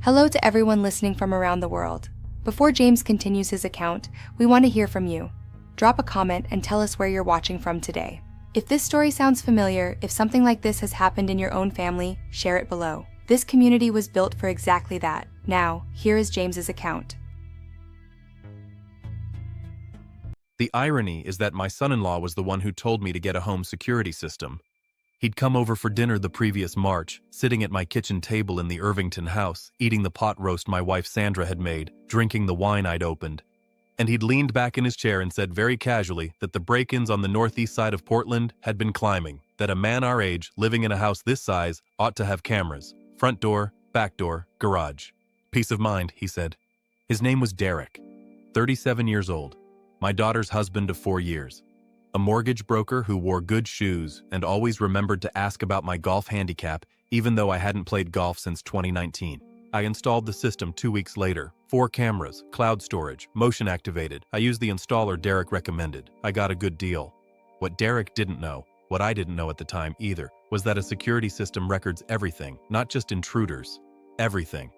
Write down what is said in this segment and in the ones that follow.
Hello to everyone listening from around the world. Before James continues his account, we want to hear from you. Drop a comment and tell us where you're watching from today. If this story sounds familiar, if something like this has happened in your own family, share it below. This community was built for exactly that. Now, here is James's account. The irony is that my son-in-law was the one who told me to get a home security system. He'd come over for dinner the previous March, sitting at my kitchen table in the Irvington house, eating the pot roast my wife Sandra had made, drinking the wine I'd opened. And he'd leaned back in his chair and said very casually that the break-ins on the northeast side of Portland had been climbing, that a man our age, living in a house this size, ought to have cameras. Front door, back door, garage. Peace of mind, he said. His name was Derek, 37 years old. My daughter's husband of 4 years. A mortgage broker who wore good shoes and always remembered to ask about my golf handicap, even though I hadn't played golf since 2019. I installed the system 2 weeks later. 4 cameras, cloud storage, motion activated. I used the installer Derek recommended. I got a good deal. What Derek didn't know, what I didn't know at the time either, was that a security system records everything, not just intruders. Everything.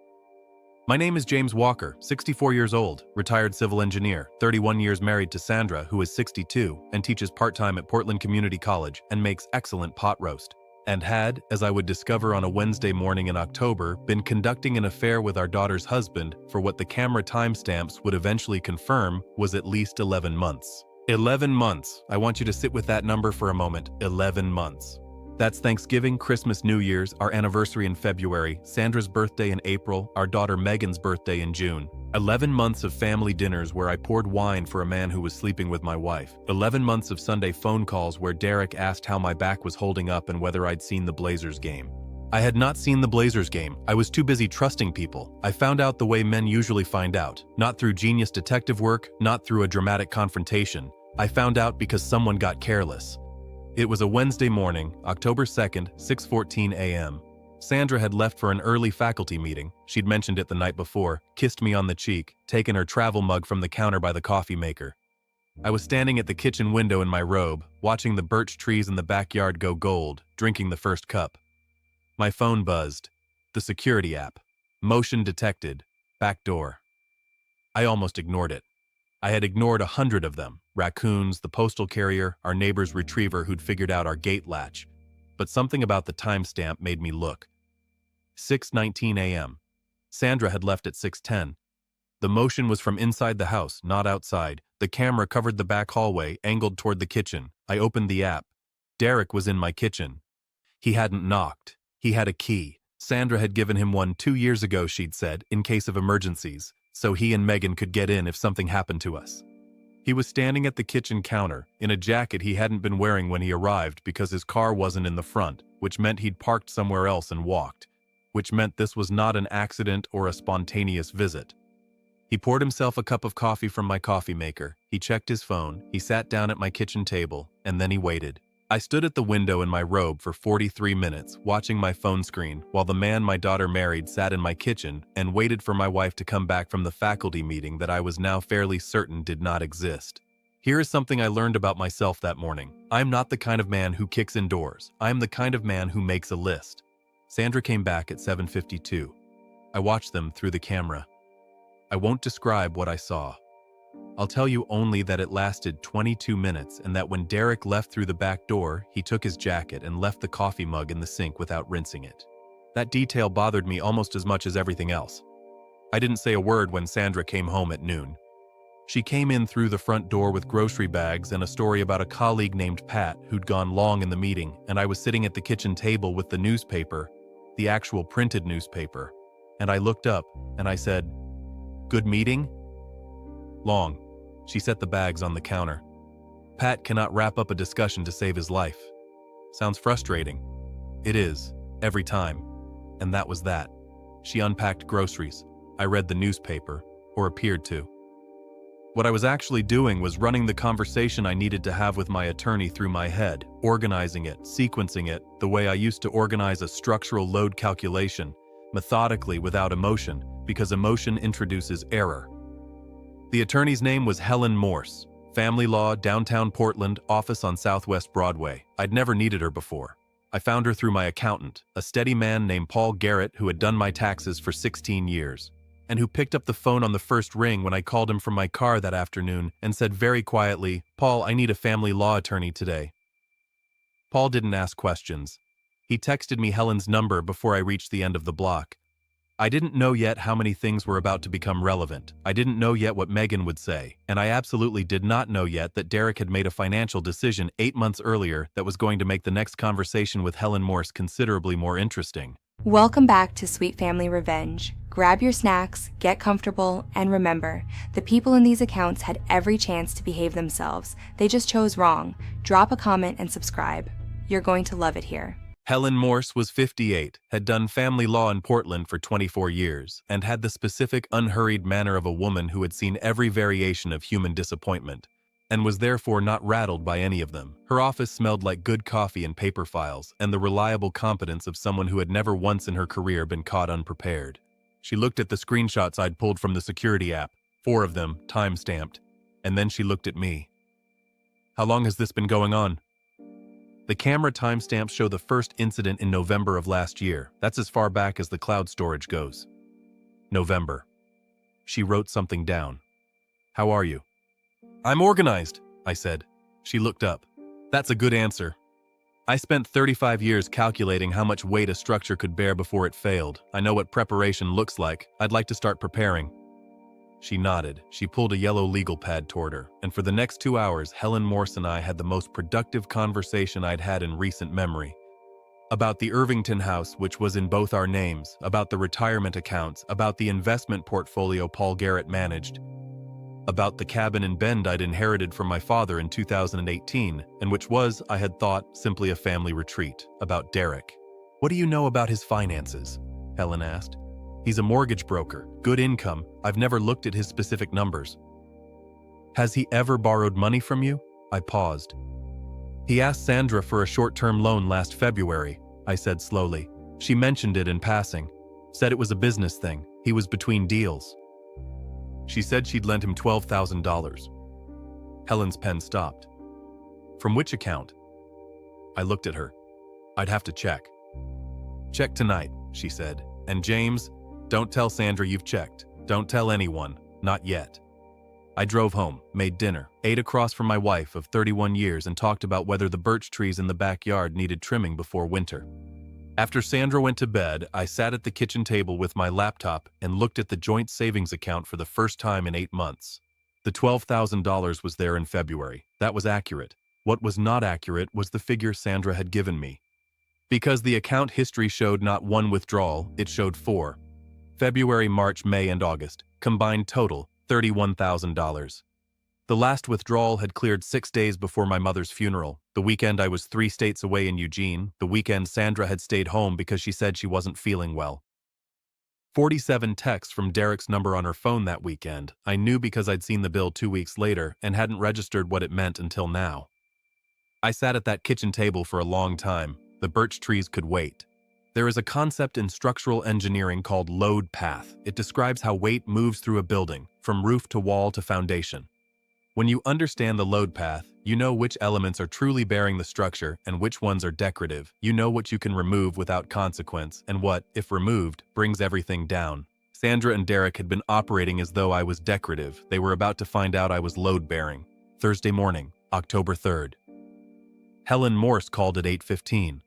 My name is James Walker, 64 years old, retired civil engineer, 31 years married to Sandra, who is 62, and teaches part-time at Portland Community College and makes excellent pot roast. And had, as I would discover on a Wednesday morning in October, been conducting an affair with our daughter's husband for what the camera timestamps would eventually confirm was at least 11 months. 11 months. I want you to sit with that number for a moment. 11 months. That's Thanksgiving, Christmas, New Year's, our anniversary in February, Sandra's birthday in April, our daughter Megan's birthday in June. 11 months of family dinners where I poured wine for a man who was sleeping with my wife. 11 months of Sunday phone calls where Derek asked how my back was holding up and whether I'd seen the Blazers game. I had not seen the Blazers game. I was too busy trusting people. I found out the way men usually find out. Not through genius detective work, not through a dramatic confrontation. I found out because someone got careless. It was a Wednesday morning, October 2nd, 6:14 a.m. Sandra had left for an early faculty meeting. She'd mentioned it the night before, kissed me on the cheek, taken her travel mug from the counter by the coffee maker. I was standing at the kitchen window in my robe, watching the birch trees in the backyard go gold, drinking the first cup. My phone buzzed. The security app. Motion detected. Back door. I almost ignored it. I had ignored 100 of them. Raccoons, the postal carrier, our neighbor's retriever who'd figured out our gate latch. But something about the timestamp made me look. 6:19 a.m. Sandra had left at 6:10. The motion was from inside the house, not outside. The camera covered the back hallway, angled toward the kitchen. I opened the app. Derek was in my kitchen. He hadn't knocked. He had a key. Sandra had given him one 2 years ago, she'd said, in case of emergencies, so he and Megan could get in if something happened to us. He was standing at the kitchen counter, in a jacket he hadn't been wearing when he arrived because his car wasn't in the front, which meant he'd parked somewhere else and walked, which meant this was not an accident or a spontaneous visit. He poured himself a cup of coffee from my coffee maker, he checked his phone, he sat down at my kitchen table, and then he waited. I stood at the window in my robe for 43 minutes, watching my phone screen, while the man my daughter married sat in my kitchen and waited for my wife to come back from the faculty meeting that I was now fairly certain did not exist. Here is something I learned about myself that morning. I'm not the kind of man who kicks indoors. I'm the kind of man who makes a list. Sandra came back at 7:52. I watched them through the camera. I won't describe what I saw. I'll tell you only that it lasted 22 minutes and that when Derek left through the back door, he took his jacket and left the coffee mug in the sink without rinsing it. That detail bothered me almost as much as everything else. I didn't say a word when Sandra came home at noon. She came in through the front door with grocery bags and a story about a colleague named Pat who'd gone long in the meeting, and I was sitting at the kitchen table with the newspaper, the actual printed newspaper, and I looked up and I said, "Good meeting?" "Long." She set the bags on the counter. "Pat cannot wrap up a discussion to save his life." Sounds frustrating. It is, every time. And that was that. She unpacked groceries. I read the newspaper, or appeared to. What I was actually doing was running the conversation I needed to have with my attorney through my head, organizing it, sequencing it, the way I used to organize a structural load calculation, methodically without emotion, because emotion introduces error. The attorney's name was Helen Morse, family law, downtown Portland, office on Southwest Broadway. I'd never needed her before. I found her through my accountant, a steady man named Paul Garrett who had done my taxes for 16 years, and who picked up the phone on the first ring when I called him from my car that afternoon and said very quietly, "Paul, I need a family law attorney today." Paul didn't ask questions. He texted me Helen's number before I reached the end of the block. I didn't know yet how many things were about to become relevant. I didn't know yet what Megan would say, and I absolutely did not know yet that Derek had made a financial decision 8 months earlier that was going to make the next conversation with Helen Morse considerably more interesting. Welcome back to Sweet Family Revenge. Grab your snacks, get comfortable, and remember, the people in these accounts had every chance to behave themselves. They just chose wrong. Drop a comment and subscribe. You're going to love it here. Helen Morse was 58, had done family law in Portland for 24 years, and had the specific, unhurried manner of a woman who had seen every variation of human disappointment, and was therefore not rattled by any of them. Her office smelled like good coffee and paper files, and the reliable competence of someone who had never once in her career been caught unprepared. She looked at the screenshots I'd pulled from the security app, 4 of them, time-stamped, and then she looked at me. "How long has this been going on?" The camera timestamps show the first incident in November of last year. That's as far back as the cloud storage goes. November. She wrote something down. "How are you?" "I'm organized," I said. She looked up. "That's a good answer. I spent 35 years calculating how much weight a structure could bear before it failed. I know what preparation looks like. I'd like to start preparing." She nodded. She pulled a yellow legal pad toward her, and for the next 2 hours, Helen Morse and I had the most productive conversation I'd had in recent memory. About the Irvington house, which was in both our names, about the retirement accounts, about the investment portfolio Paul Garrett managed, about the cabin in Bend I'd inherited from my father in 2018, and which was, I had thought, simply a family retreat, about Derek. "What do you know about his finances?" Helen asked. "He's a mortgage broker, good income. I've never looked at his specific numbers." "Has he ever borrowed money from you?" I paused. "He asked Sandra for a short-term loan last February," I said slowly. "She mentioned it in passing. Said it was a business thing. He was between deals." She said she'd lent him $12,000. Helen's pen stopped. "From which account?" I looked at her. "I'd have to check." "Check tonight," she said. "And James, don't tell Sandra you've checked. Don't tell anyone. Not yet." I drove home, made dinner, ate across from my wife of 31 years and talked about whether the birch trees in the backyard needed trimming before winter. After Sandra went to bed, I sat at the kitchen table with my laptop and looked at the joint savings account for the first time in 8 months. The $12,000 was there in February. That was accurate. What was not accurate was the figure Sandra had given me. Because the account history showed not 1 withdrawal, it showed 4. February, March, May, and August. Combined total, $31,000. The last withdrawal had cleared 6 days before my mother's funeral. The weekend I was 3 states away in Eugene. The weekend Sandra had stayed home because she said she wasn't feeling well. 47 texts from Derek's number on her phone that weekend. I knew because I'd seen the bill 2 weeks later and hadn't registered what it meant until now. I sat at that kitchen table for a long time. The birch trees could wait. There is a concept in structural engineering called load path. It describes how weight moves through a building, from roof to wall to foundation. When you understand the load path, you know which elements are truly bearing the structure and which ones are decorative. You know what you can remove without consequence and what, if removed, brings everything down. Sandra and Derek had been operating as though I was decorative. They were about to find out I was load-bearing. Thursday morning, October 3rd. Helen Morse called at 8:15.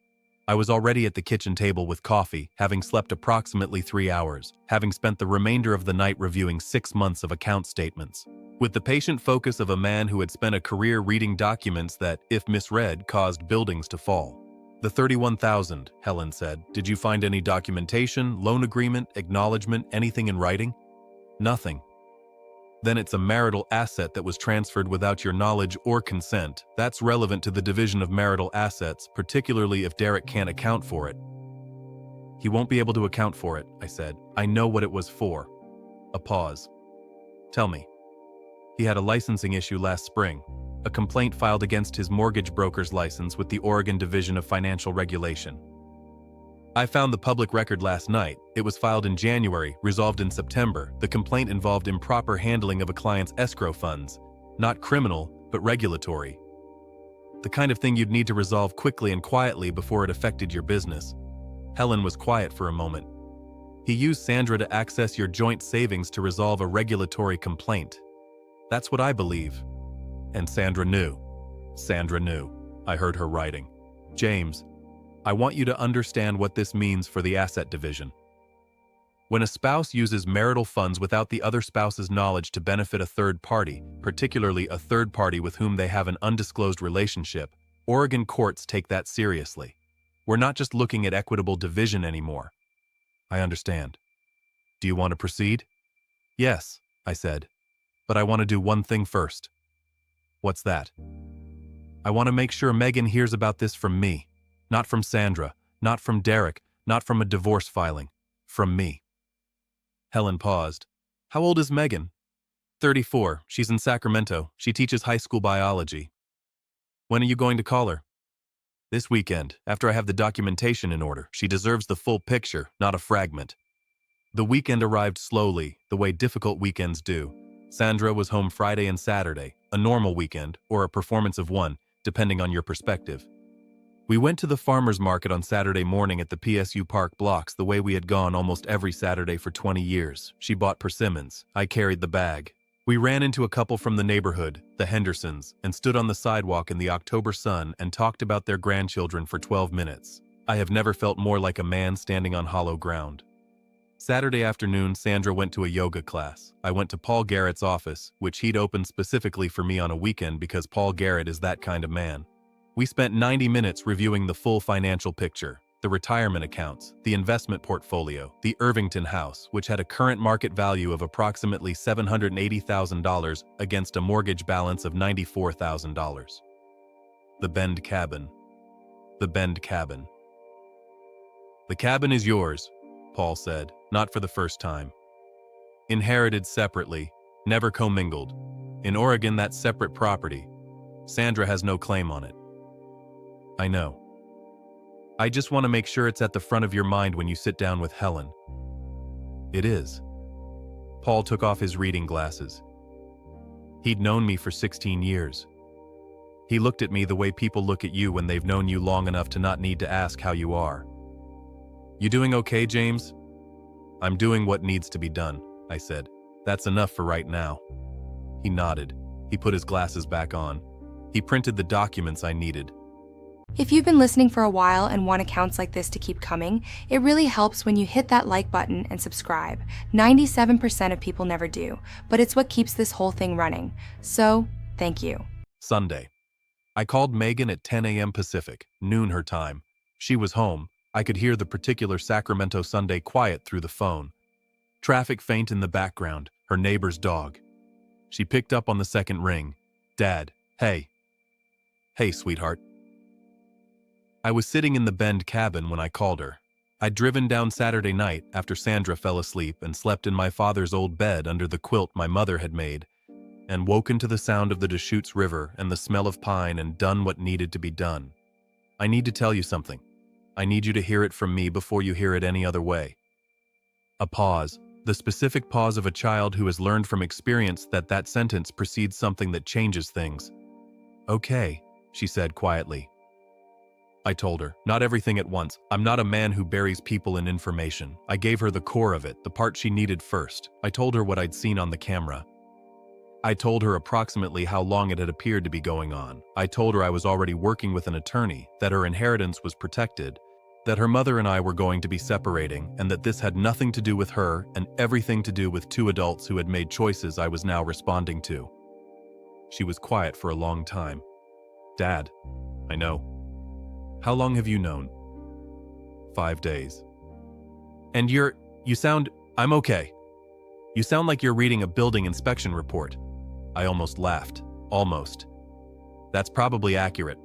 I was already at the kitchen table with coffee, having slept approximately 3 hours, having spent the remainder of the night reviewing 6 months of account statements. With the patient focus of a man who had spent a career reading documents that, if misread, caused buildings to fall. "The $31,000, Helen said. "Did you find any documentation, loan agreement, acknowledgement, anything in writing?" "Nothing." "Then it's a marital asset that was transferred without your knowledge or consent. That's relevant to the division of marital assets, particularly if Derek can't account for it." "He won't be able to account for it," I said. "I know what it was for." A pause. "Tell me." "He had a licensing issue last spring. A complaint filed against his mortgage broker's license with the Oregon Division of Financial Regulation. I found the public record last night. It was filed in January, resolved in September. The complaint involved improper handling of a client's escrow funds. Not criminal, but regulatory." The kind of thing you'd need to resolve quickly and quietly before it affected your business. Helen was quiet for a moment. He used Sandra to access your joint savings to resolve a regulatory complaint. That's what I believe. And Sandra knew. Sandra knew. I heard her writing. James, I want you to understand what this means for the asset division. When a spouse uses marital funds without the other spouse's knowledge to benefit a third party, particularly a third party with whom they have an undisclosed relationship, Oregon courts take that seriously. We're not just looking at equitable division anymore. I understand. Do you want to proceed? Yes, I said. But I want to do one thing first. What's that? I want to make sure Megan hears about this from me. Not from Sandra, not from Derek, not from a divorce filing. From me. Helen paused. How old is Megan? 34. She's in Sacramento. She teaches high school biology. When are you going to call her? This weekend, after I have the documentation in order. She deserves the full picture, not a fragment. The weekend arrived slowly, the way difficult weekends do. Sandra was home Friday and Saturday, a normal weekend, or a performance of one, depending on your perspective. We went to the farmer's market on Saturday morning at the PSU Park blocks the way we had gone almost every Saturday for 20 years. She bought persimmons. I carried the bag. We ran into a couple from the neighborhood, the Hendersons, and stood on the sidewalk in the October sun and talked about their grandchildren for 12 minutes. I have never felt more like a man standing on hollow ground. Saturday afternoon, Sandra went to a yoga class. I went to Paul Garrett's office, which he'd opened specifically for me on a weekend because Paul Garrett is that kind of man. We spent 90 minutes reviewing the full financial picture, the retirement accounts, the investment portfolio, the Irvington house, which had a current market value of approximately $780,000 against a mortgage balance of $94,000. The Bend cabin. The Bend cabin. The cabin is yours, Paul said, not for the first time. Inherited separately, never commingled. In Oregon, that's separate property. Sandra has no claim on it. I know. I just want to make sure it's at the front of your mind when you sit down with Helen. It is. Paul took off his reading glasses. He'd known me for 16 years. He looked at me the way people look at you when they've known you long enough to not need to ask how you are. You doing okay, James? I'm doing what needs to be done, I said. That's enough for right now. He nodded. He put his glasses back on. He printed the documents I needed. If you've been listening for a while and want accounts like this to keep coming, it really helps when you hit that like button and subscribe. 97% of people never do, but it's what keeps this whole thing running. So, thank you. Sunday. I called Megan at 10 a.m. Pacific, noon her time. She was home. I could hear the particular Sacramento Sunday quiet through the phone. Traffic faint in the background, her neighbor's dog. She picked up on the second ring. Dad, hey. Hey, sweetheart. I was sitting in the Bend cabin when I called her. I'd driven down Saturday night after Sandra fell asleep and slept in my father's old bed under the quilt my mother had made, and woken to the sound of the Deschutes River and the smell of pine and done what needed to be done. I need to tell you something. I need you to hear it from me before you hear it any other way. A pause, the specific pause of a child who has learned from experience that that sentence precedes something that changes things. Okay, she said quietly. I told her, not everything at once. I'm not a man who buries people in information. I gave her the core of it, the part she needed first. I told her what I'd seen on the camera. I told her approximately how long it had appeared to be going on. I told her I was already working with an attorney, that her inheritance was protected, that her mother and I were going to be separating, and that this had nothing to do with her and everything to do with two adults who had made choices I was now responding to. She was quiet for a long time. Dad, I know. How long have you known? 5 days. And you sound, I'm okay. You sound like you're reading a building inspection report. I almost laughed. Almost. That's probably accurate.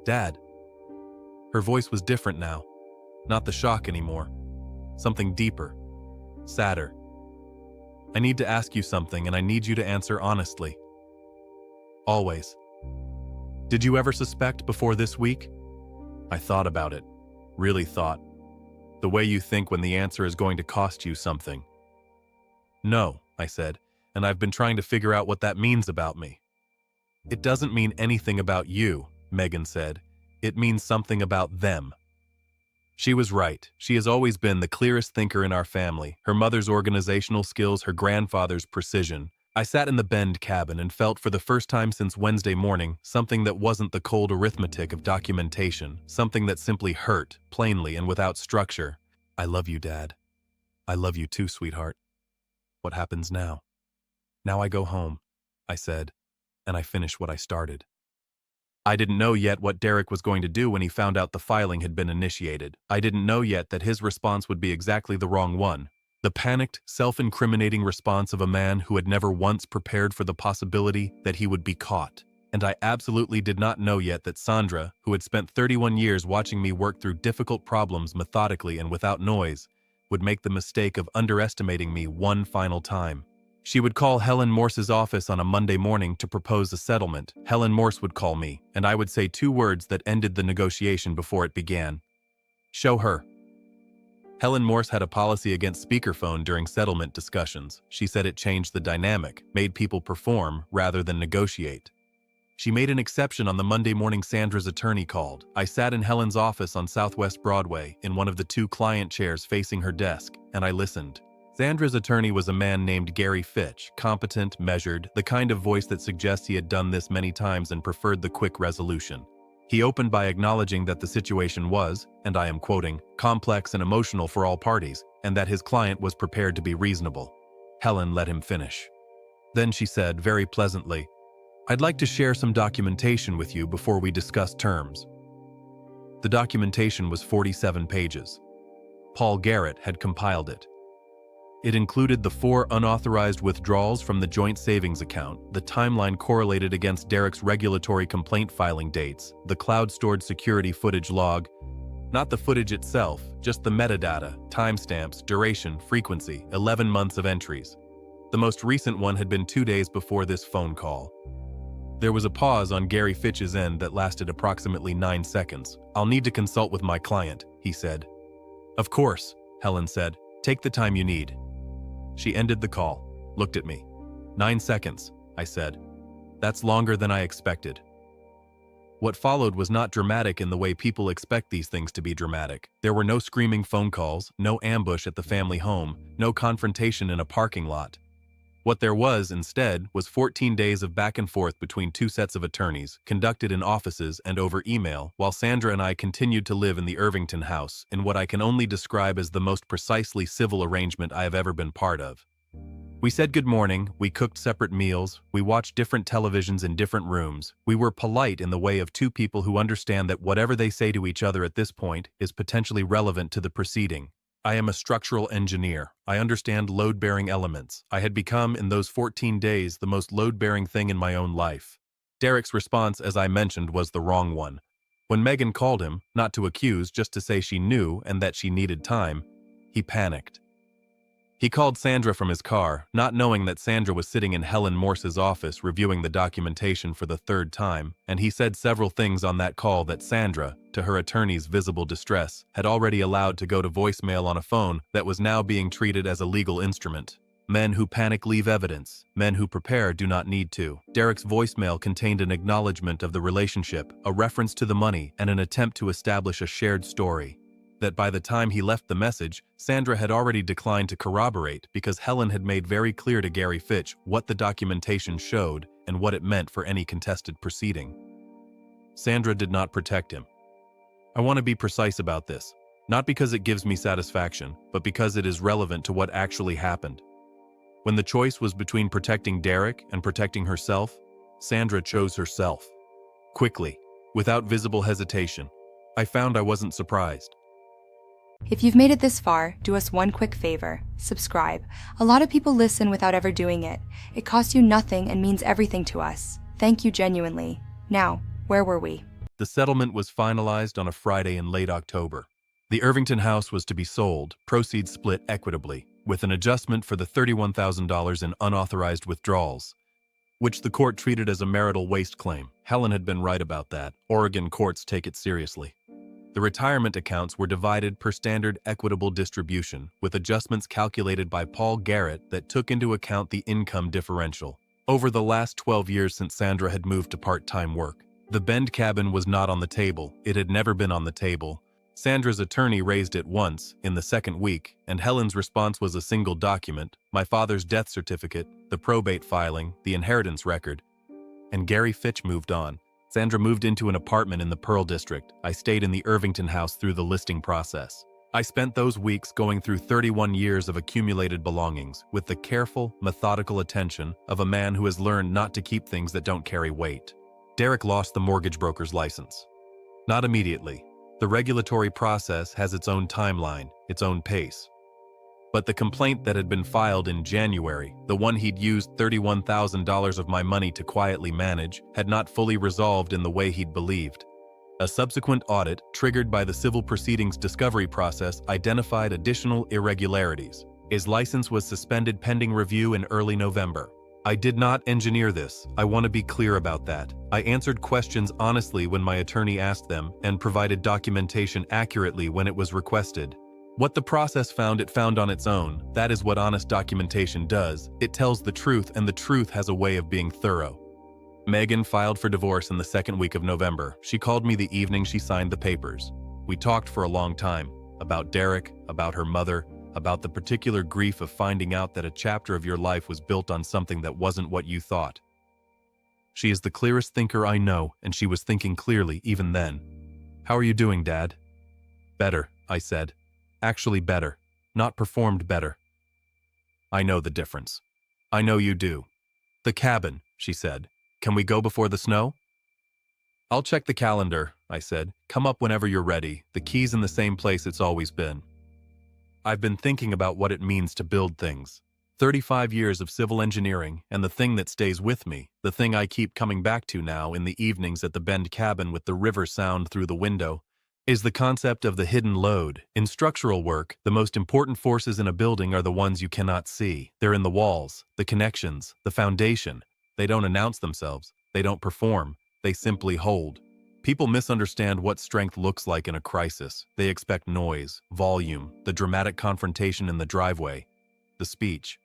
Dad. Her voice was different now. Not the shock anymore. Something deeper. Sadder. I need to ask you something, and I need you to answer honestly. Always. Did you ever suspect before this week? I thought about it. Really thought. The way you think when the answer is going to cost you something. No, I said, and I've been trying to figure out what that means about me. "It doesn't mean anything about you," Megan said. "It means something about them." She was right. She has always been the clearest thinker in our family, her mother's organizational skills, her grandfather's precision. I sat in the Bend cabin and felt for the first time since Wednesday morning something that wasn't the cold arithmetic of documentation, something that simply hurt, plainly and without structure. "I love you, Dad. I love you too, sweetheart. What happens now?" "Now I go home," I said, "and I finish what I started." I didn't know yet what Derek was going to do when he found out the filing had been initiated. I didn't know yet that his response would be exactly the wrong one. The panicked, self-incriminating response of a man who had never once prepared for the possibility that he would be caught. And I absolutely did not know yet that Sandra, who had spent 31 years watching me work through difficult problems methodically and without noise, would make the mistake of underestimating me one final time. She would call Helen Morse's office on a Monday morning to propose a settlement. Helen Morse would call me, and I would say two words that ended the negotiation before it began. "Show her." Helen Morse had a policy against speakerphone during settlement discussions. She said it changed the dynamic, made people perform rather than negotiate. She made an exception on the Monday morning Sandra's attorney called. I sat in Helen's office on Southwest Broadway, in one of the two client chairs facing her desk, and I listened. Sandra's attorney was a man named Gary Fitch, competent, measured, the kind of voice that suggests he had done this many times and preferred the quick resolution. He opened by acknowledging that the situation was, and I am quoting, "complex and emotional for all parties, and that his client was prepared to be reasonable." Helen let him finish. Then she said, very pleasantly, "I'd like to share some documentation with you before we discuss terms." The documentation was 47 pages. Paul Garrett had compiled it. It included the 4 unauthorized withdrawals from the joint savings account, the timeline correlated against Derek's regulatory complaint filing dates, the cloud-stored security footage log, not the footage itself, just the metadata, timestamps, duration, frequency, 11 months of entries. The most recent one had been 2 days before this phone call. There was a pause on Gary Fitch's end that lasted approximately 9 seconds. "I'll need to consult with my client," he said. "Of course," Helen said. "Take the time you need." She ended the call, looked at me. 9 seconds, I said. "That's longer than I expected." What followed was not dramatic in the way people expect these things to be dramatic. There were no screaming phone calls, no ambush at the family home, no confrontation in a parking lot. What there was, instead, was 14 days of back and forth between two sets of attorneys, conducted in offices and over email, while Sandra and I continued to live in the Irvington house, in what I can only describe as the most precisely civil arrangement I have ever been part of. We said good morning, we cooked separate meals, we watched different televisions in different rooms. We were polite in the way of two people who understand that whatever they say to each other at this point is potentially relevant to the proceeding. I am a structural engineer. I understand load-bearing elements. I had become, in those 14 days, the most load-bearing thing in my own life. Derek's response, as I mentioned, was the wrong one. When Megan called him, not to accuse, just to say she knew and that she needed time, he panicked. He called Sandra from his car, not knowing that Sandra was sitting in Helen Morse's office reviewing the documentation for the 3rd time, and he said several things on that call that Sandra, to her attorney's visible distress, had already allowed to go to voicemail on a phone that was now being treated as a legal instrument. Men who panic leave evidence. Men who prepare do not need to. Derek's voicemail contained an acknowledgement of the relationship, a reference to the money, and an attempt to establish a shared story. That by the time he left the message, Sandra had already declined to corroborate because Helen had made very clear to Gary Fitch what the documentation showed and what it meant for any contested proceeding. Sandra did not protect him. I want to be precise about this, not because it gives me satisfaction, but because it is relevant to what actually happened. When the choice was between protecting Derek and protecting herself, Sandra chose herself. Quickly, without visible hesitation. I found I wasn't surprised. If you've made it this far, do us one quick favor: subscribe. A lot of people listen without ever doing it. It costs you nothing and means everything to us. Thank you genuinely. Now, where were we? The settlement was finalized on a Friday in late October. The Irvington house was to be sold, proceeds split equitably, with an adjustment for the $31,000 in unauthorized withdrawals, which the court treated as a marital waste claim. Helen had been right about that. Oregon courts take it seriously. The retirement accounts were divided per standard equitable distribution, with adjustments calculated by Paul Garrett that took into account the income differential. Over the last 12 years since Sandra had moved to part-time work, the Bend cabin was not on the table. It had never been on the table. Sandra's attorney raised it once, in the second week, and Helen's response was a single document: my father's death certificate, the probate filing, the inheritance record. And Gary Fitch moved on. Sandra moved into an apartment in the Pearl District. I stayed in the Irvington house through the listing process. I spent those weeks going through 31 years of accumulated belongings with the careful, methodical attention of a man who has learned not to keep things that don't carry weight. Derek lost the mortgage broker's license. Not immediately. The regulatory process has its own timeline, its own pace. But the complaint that had been filed in January, the one he'd used $31,000 of my money to quietly manage, had not fully resolved in the way he'd believed. A subsequent audit, triggered by the civil proceedings discovery process, identified additional irregularities. His license was suspended pending review in early November. I did not engineer this. I want to be clear about that. I answered questions honestly when my attorney asked them and provided documentation accurately when it was requested. What the process found, it found on its own. That is what honest documentation does. It tells the truth, and the truth has a way of being thorough. Megan filed for divorce in the second week of November. She called me the evening she signed the papers. We talked for a long time, about Derek, about her mother, about the particular grief of finding out that a chapter of your life was built on something that wasn't what you thought. She is the clearest thinker I know, and she was thinking clearly even then. "How are you doing, Dad?" "Better," I said. "Actually better. Not performed better." "I know the difference." "I know you do." "The cabin," she said. "Can we go before the snow?" "I'll check the calendar," I said. "Come up whenever you're ready. The key's in the same place it's always been." I've been thinking about what it means to build things. 35 years of civil engineering, and the thing that stays with me, the thing I keep coming back to now in the evenings at the Bend cabin with the river sound through the window, is the concept of the hidden load. In structural work, the most important forces in a building are the ones you cannot see. They're in the walls, the connections, the foundation. They don't announce themselves. They don't perform. They simply hold. People misunderstand what strength looks like in a crisis. They expect noise, volume, the dramatic confrontation in the driveway, the speech.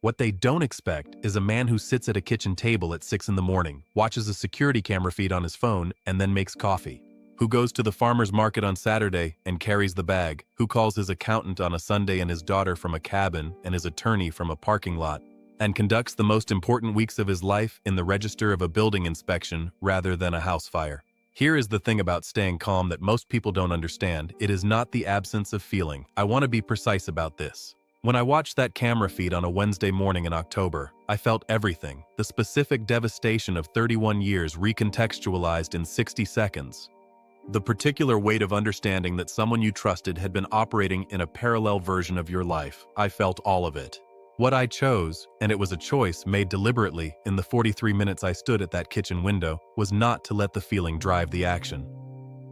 What they don't expect is a man who sits at a kitchen table at 6 in the morning, watches a security camera feed on his phone, and then makes coffee. Who goes to the farmer's market on Saturday and carries the bag. Who calls his accountant on a Sunday and his daughter from a cabin and his attorney from a parking lot, and conducts the most important weeks of his life in the register of a building inspection rather than a house fire. Here is the thing about staying calm that most people don't understand. It is not the absence of feeling. I want to be precise about this. When I watched that camera feed on a Wednesday morning in October, I felt everything. The specific devastation of 31 years recontextualized in 60 seconds. The particular weight of understanding that someone you trusted had been operating in a parallel version of your life. I felt all of it. What I chose, and it was a choice made deliberately in the 43 minutes I stood at that kitchen window, was not to let the feeling drive the action.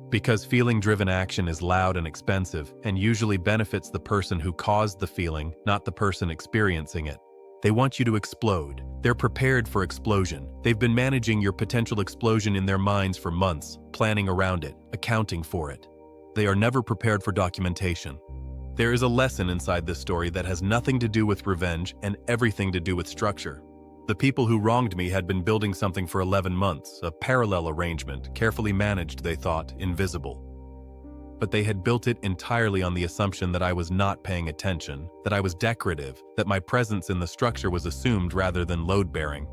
Because feeling-driven action is loud and expensive, and usually benefits the person who caused the feeling, not the person experiencing it. They want you to explode. They're prepared for explosion. They've been managing your potential explosion in their minds for months, planning around it, accounting for it. They are never prepared for documentation. There is a lesson inside this story that has nothing to do with revenge and everything to do with structure. The people who wronged me had been building something for 11 months, a parallel arrangement, carefully managed, they thought, invisible. But they had built it entirely on the assumption that I was not paying attention, that I was decorative, that my presence in the structure was assumed rather than load-bearing.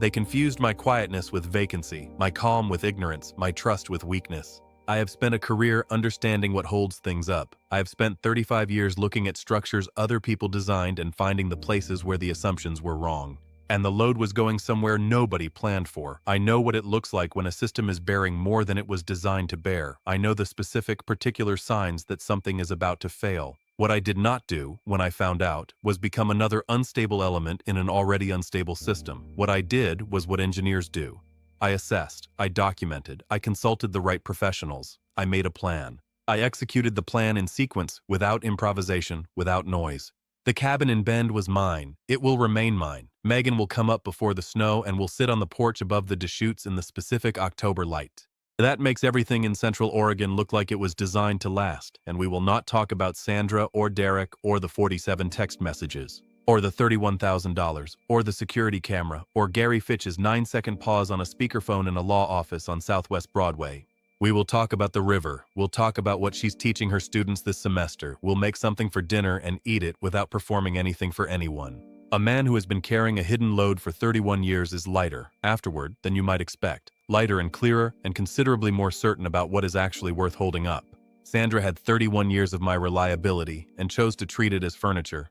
They confused my quietness with vacancy, my calm with ignorance, my trust with weakness. I have spent a career understanding what holds things up. I have spent 35 years looking at structures other people designed and finding the places where the assumptions were wrong. And the load was going somewhere nobody planned for. I know what it looks like when a system is bearing more than it was designed to bear. I know the specific, particular signs that something is about to fail. What I did not do, when I found out, was become another unstable element in an already unstable system. What I did was what engineers do. I assessed, I documented, I consulted the right professionals. I made a plan. I executed the plan in sequence, without improvisation, without noise. The cabin in Bend was mine. It will remain mine. Megan will come up before the snow and will sit on the porch above the Deschutes in the specific October light. That makes everything in Central Oregon look like it was designed to last, and we will not talk about Sandra or Derek or the 47 text messages. or the $31,000, or the security camera, or Gary Fitch's 9-second pause on a speakerphone in a law office on Southwest Broadway. We will talk about the river, we'll talk about what she's teaching her students this semester, we'll make something for dinner and eat it without performing anything for anyone. A man who has been carrying a hidden load for 31 years is lighter, afterward, than you might expect. Lighter and clearer, and considerably more certain about what is actually worth holding up. Sandra had 31 years of my reliability, and chose to treat it as furniture.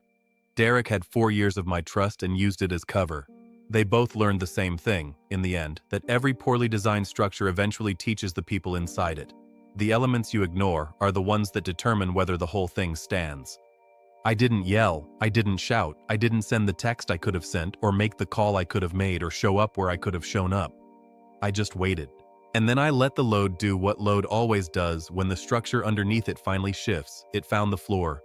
Derek had 4 years of my trust and used it as cover. They both learned the same thing, in the end, that every poorly designed structure eventually teaches the people inside it. The elements you ignore are the ones that determine whether the whole thing stands. I didn't yell, I didn't shout, I didn't send the text I could have sent, or make the call I could have made, or show up where I could have shown up. I just waited. And then I let the load do what load always does when the structure underneath it finally shifts. It found the floor,